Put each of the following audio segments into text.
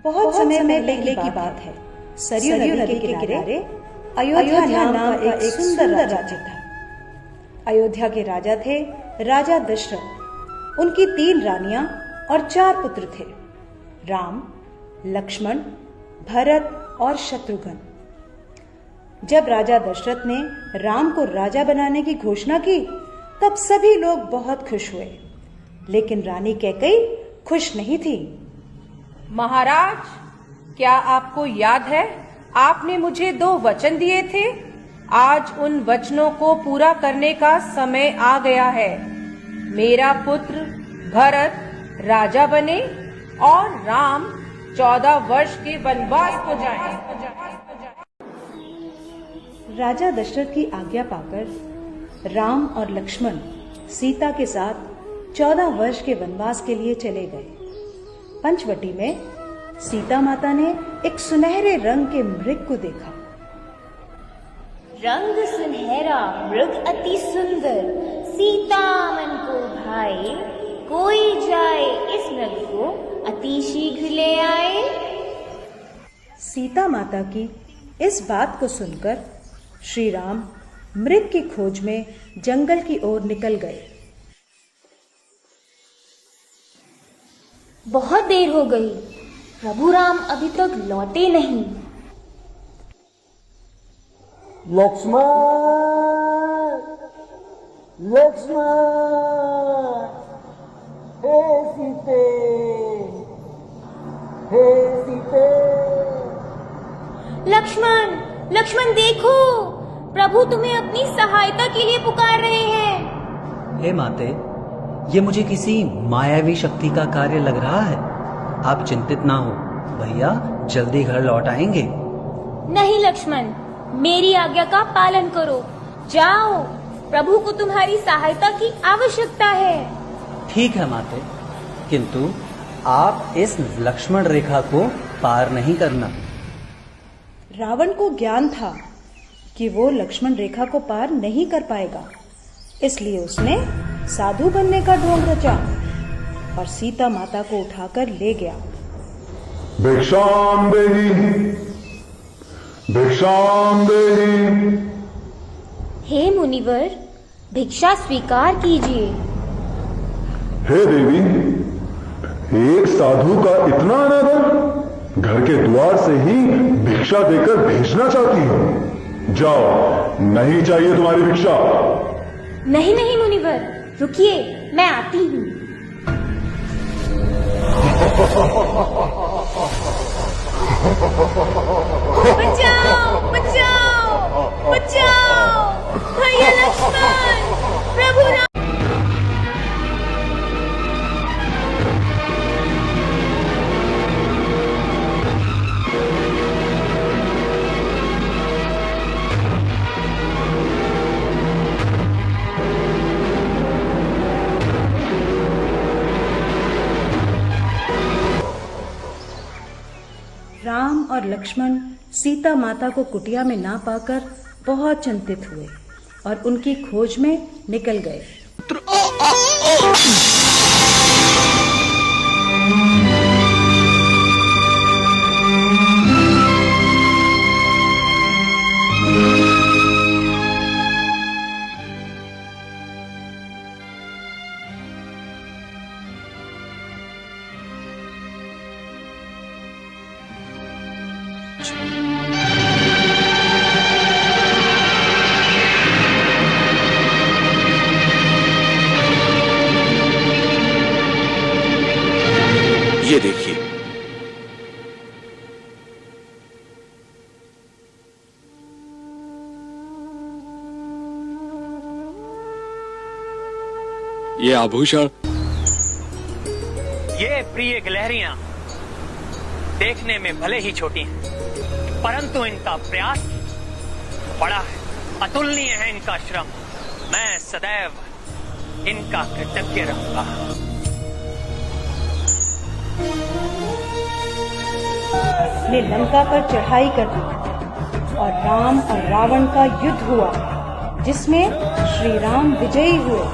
बहुत समय पहले की बात है। सरयू नदी के किनारे अयोध्या नाम का एक सुंदर राज्य था। अयोध्या के राजा थे राजा दशरथ। उनकी 3 रानियां और 4 पुत्र थे, राम, लक्ष्मण, भरत और शत्रुघ्न। जब राजा दशरथ ने राम को राजा बनाने की घोषणा की, तब सभी लोग बहुत खुश हुए, लेकिन रानी कैकेयी खुश नहीं थी। महाराज, क्या आपको याद है आपने मुझे 2 वचन दिए थे? आज उन वचनों को पूरा करने का समय आ गया है। मेरा पुत्र भरत राजा बने और राम 14 वर्ष के वनवास को जाएं। राजा दशरथ की आज्ञा पाकर राम और लक्ष्मण सीता के साथ 14 वर्ष के वनवास के लिए चले गए। पंचवटी में सीता माता ने एक सुनहरे रंग के मृग को देखा। रंग सुनहरा, मृग अति सुंदर, सीता मन को भाए, कोई जाए इस मृग को अति शीघ्र ले आए। सीता माता की इस बात को सुनकर श्री राम मृग की खोज में जंगल की ओर निकल गए। बहुत देर हो गई, प्रभु राम अभी तक लौटे नहीं। लक्ष्मण, लक्ष्मण, हे सीते, हे सीते। लक्ष्मण, लक्ष्मण देखो, प्रभु तुम्हें अपनी सहायता के लिए पुकार रहे हैं। हे माते, ये मुझे किसी मायावी शक्ति का कार्य लग रहा है। आप चिंतित ना हो, भैया जल्दी घर लौट आएंगे। नहीं लक्ष्मण, मेरी आज्ञा का पालन करो। जाओ, प्रभु को तुम्हारी सहायता की आवश्यकता है। ठीक है माते, किंतु आप इस लक्ष्मण रेखा को पार नहीं करना। रावण को ज्ञान था कि वो लक्ष्मण रेखा को पार नहीं कर पाएगा, इसलिए उसने साधु बनने का ढोंग रचा और सीता माता को उठाकर ले गया। भिक्षाम देहि, भिक्षाम देहि। हे मुनिवर, भिक्षा स्वीकार कीजिए। हे देवी, एक साधु का इतना अनादर, घर के द्वार से ही भिक्षा देकर भेजना चाहती हो। जाओ, नहीं चाहिए तुम्हारी भिक्षा। नहीं नहीं मुनिवर, रुकिए, मैं आती हूँ। बचाओ, बचाओ, बचाओ, भैया लक्ष्मण, प्रभु राम। राम और लक्ष्मण सीता माता को कुटिया में ना पाकर बहुत चिंतित हुए और उनकी खोज में निकल गए। ये देखिए, ये आभूषण, ये प्रिय गिलहरियां देखने में भले ही छोटी हैं, परंतु इनका प्रयास बड़ा है, अतुलनीय है इनका श्रम। मैं सदैव इनका कृतज्ञ रहूंगा। ने लंका पर चढ़ाई कर दी और राम और रावण का युद्ध हुआ, जिसमें श्री राम विजयी हुए।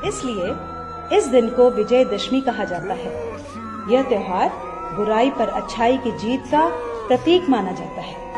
इसलिए इस दिन को विजयदशमी कहा जाता है। यह त्योहार बुराई पर अच्छाई की जीत का प्रतीक माना जाता है।